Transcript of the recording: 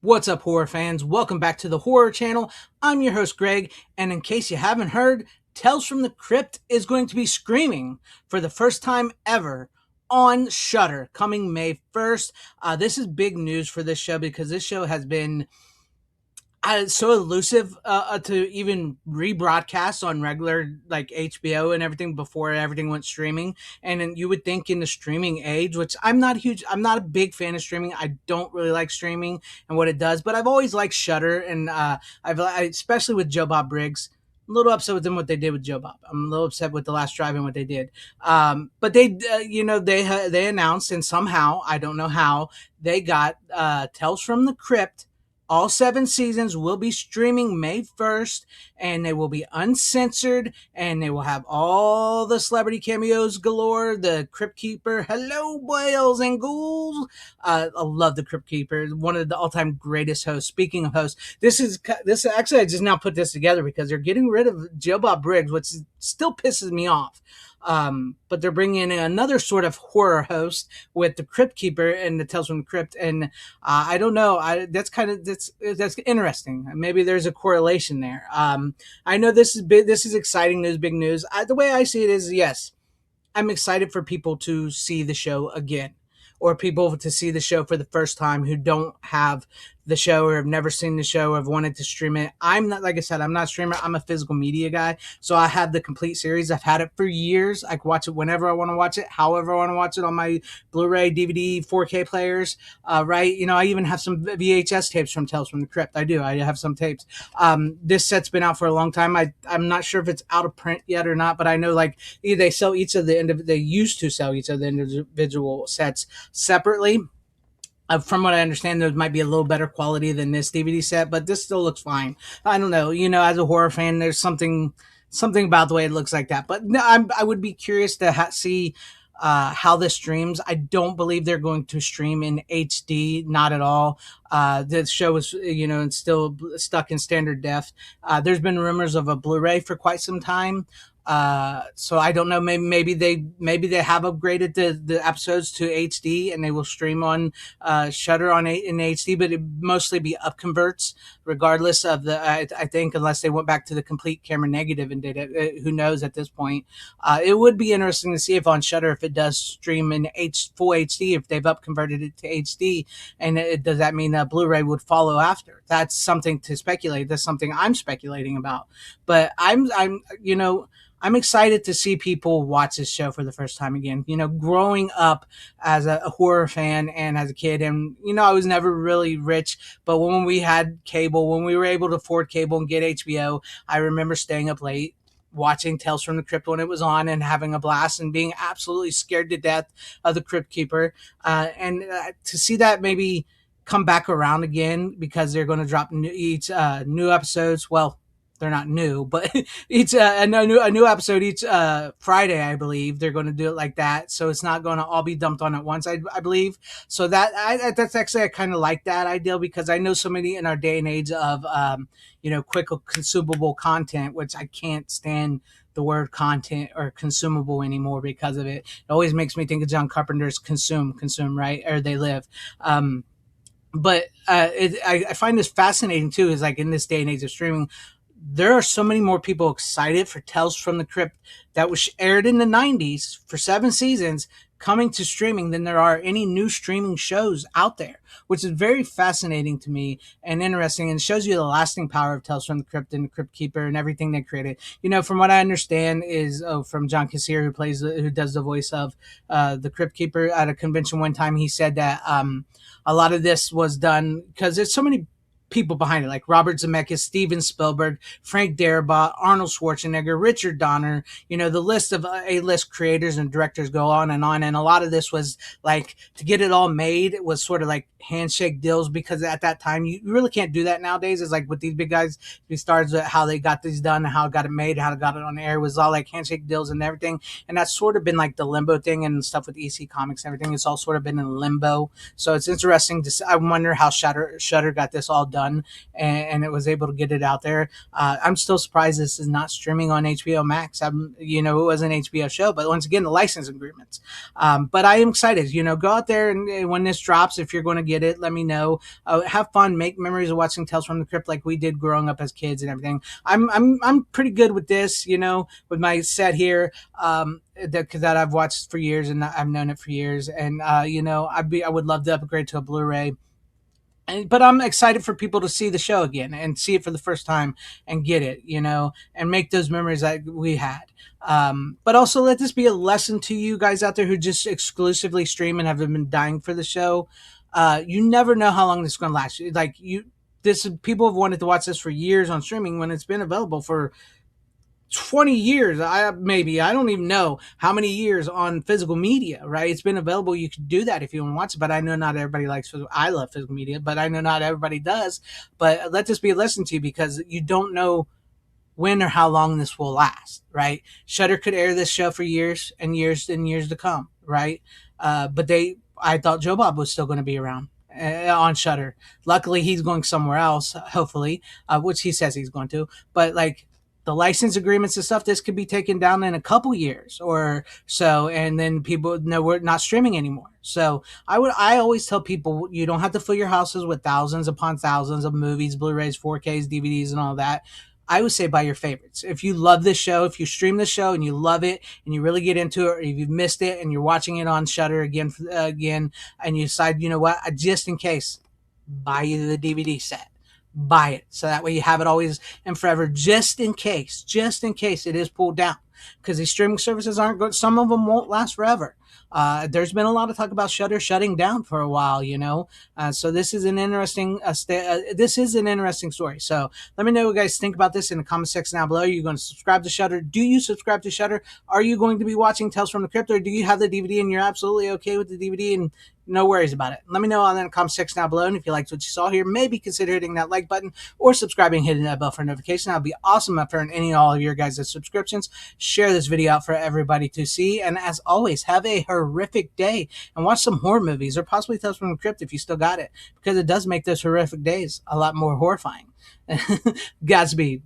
What's up, horror fans? Welcome back to the Horror Channel. I'm your host, Greg, and in case you haven't heard, Tales from the Crypt is going to be streaming for the first time ever on Shudder coming May 1st. This is big news for this show because this show has been so elusive to even rebroadcast on regular like HBO and everything before everything went streaming. And then you would think in the streaming age, which I'm not a big fan of streaming. I don't really like streaming and what it does, but I've always liked Shudder, and especially with Joe Bob Briggs. I'm a little upset with them what they did with Joe Bob. I'm a little upset with the last drive and what they did. But they announced, and somehow I don't know how they got Tales from the Crypt. All 7 seasons will be streaming May 1st, and they will be uncensored, and they will have all the celebrity cameos galore. The Crypt Keeper, hello, boils and ghouls. I love the Crypt Keeper, one of the all-time greatest hosts. Speaking of hosts, this actually I just now put this together because they're getting rid of Joe Bob Briggs, which still pisses me off. But they're bringing in another sort of horror host with the Crypt Keeper and the Tales from the Crypt, and I don't know. That's interesting. Maybe there's a correlation there. I know this is big. This is exciting news, big news. The way I see it is, yes, I'm excited for people to see the show again, or people to see the show for the first time who don't have the show or have never seen the show or have wanted to stream it. I'm not, like I said, I'm not a streamer. I'm a physical media guy. So I have the complete series. I've had it for years. I can watch it whenever I want to watch it, however I want to watch it on my Blu-ray, DVD, 4K players. Right. I even have some VHS tapes from Tales from the Crypt. I do. I have some tapes. This set's been out for a long time. I'm not sure if it's out of print yet or not, but I know like they sell each of they used to sell each of the individual sets separately. From what I understand, there might be a little better quality than this DVD set, but this still looks fine. I don't know. As a horror fan, there's something about the way it looks like that. But no, I would be curious to see how this streams. I don't believe they're going to stream in HD, not at all. The show is, it's still stuck in standard def. There's been rumors of a Blu-ray for quite some time. So I don't know. Maybe they have upgraded the episodes to HD and they will stream on Shudder in HD, but it mostly be up converts, regardless of I think unless they went back to the complete camera negative and did it. Who knows at this point? It would be interesting to see if on Shudder if it does stream in full HD, if they've up converted it to HD, and does that mean that Blu-ray would follow after? That's something to speculate. That's something I'm speculating about. But I'm excited to see people watch this show for the first time again. Growing up as a horror fan and as a kid, and I was never really rich, but when we had cable, when we were able to afford cable and get HBO, I remember staying up late watching Tales from the Crypt when it was on and having a blast and being absolutely scared to death of the Crypt Keeper. And to see that maybe come back around again because they're going to drop new episodes. Well, they're not new, but each a new episode each Friday, I believe they're going to do it like that. So it's not going to all be dumped on at once, I believe. So that's actually I kind of like that idea because I know so many in our day and age of quick consumable content, which I can't stand the word content or consumable anymore because of it. It always makes me think of John Carpenter's consume, right? Or they live. But I find this fascinating too, is like in this day and age of streaming, there are so many more people excited for Tales from the Crypt that was aired in the 90s for 7 seasons coming to streaming than there are any new streaming shows out there, which is very fascinating to me and interesting, and shows you the lasting power of Tales from the Crypt and the Crypt Keeper and everything they created. From what I understand is from John Kassir, who does the voice of the Crypt Keeper at a convention one time, he said that a lot of this was done because there's so many people behind it, like Robert Zemeckis, Steven Spielberg, Frank Darabont, Arnold Schwarzenegger, Richard Donner. The list of A-list creators and directors go on. And a lot of this was like to get it all made. It was sort of like handshake deals because at that time you really can't do that nowadays. It's like with these big guys, these stars, how they got these done, how it got it made, how it got it on air, was all like handshake deals and everything. And that's sort of been like the limbo thing and stuff with EC Comics and everything. It's all sort of been in limbo. So it's interesting to. I wonder how Shudder got this all done done, and it was able to get it out there. I'm still surprised this is not streaming on HBO Max. It was an HBO show, but once again, the license agreements. But I am excited. Go out there and when this drops, if you're going to get it, let me know. Have fun, make memories of watching Tales from the Crypt like we did growing up as kids and everything. I'm pretty good with this, with my set here. That I've watched for years and I've known it for years, and I would love to upgrade to a Blu-ray. But I'm excited for people to see the show again and see it for the first time and get it, and make those memories that we had. But also let this be a lesson to you guys out there who just exclusively stream and have been dying for the show. You never know how long this is going to last. People have wanted to watch this for years on streaming when it's been available for 20 years. I don't even know how many years on physical media, right? It's been available. You can do that if you want to watch it, but I know not everybody likes physical. I love physical media, but I know not everybody does. But let this be a lesson to you, because you don't know when or how long this will last, right? Shudder could air this show for years and years and years to come, right? I thought Joe Bob was still going to be around on Shudder. Luckily, he's going somewhere else, hopefully, which he says he's going to. But like the license agreements and stuff, this could be taken down in a couple years or so, and then people know we're not streaming anymore. So I always tell people, you don't have to fill your houses with thousands upon thousands of movies, Blu-rays, 4Ks, DVDs, and all that. I would say buy your favorites. If you love this show, if you stream the show and you love it and you really get into it, or if you've missed it and you're watching it on Shudder again, and you decide, you know what, just in case, buy you the DVD set. Buy it, so that way you have it always and forever, just in case it is pulled down, because these streaming services aren't good. Some of them won't last forever. There's been a lot of talk about Shudder shutting down for a while, so this is an interesting story. So let me know what you guys think about this in the comment section down below. Are you going to subscribe to Shudder? Do you subscribe to Shudder? Are you going to be watching Tales from the Crypt, or do you have the DVD and you're absolutely okay with the DVD and no worries about it? Let me know in the comment section down below. And if you liked what you saw here, maybe consider hitting that like button or subscribing, hitting that bell for notification. That would be awesome after any and all of your guys' subscriptions. Share this video out for everybody to see. And as always, have a horrific day and watch some horror movies, or possibly Tales from the Crypt if you still got it, because it does make those horrific days a lot more horrifying. Godspeed.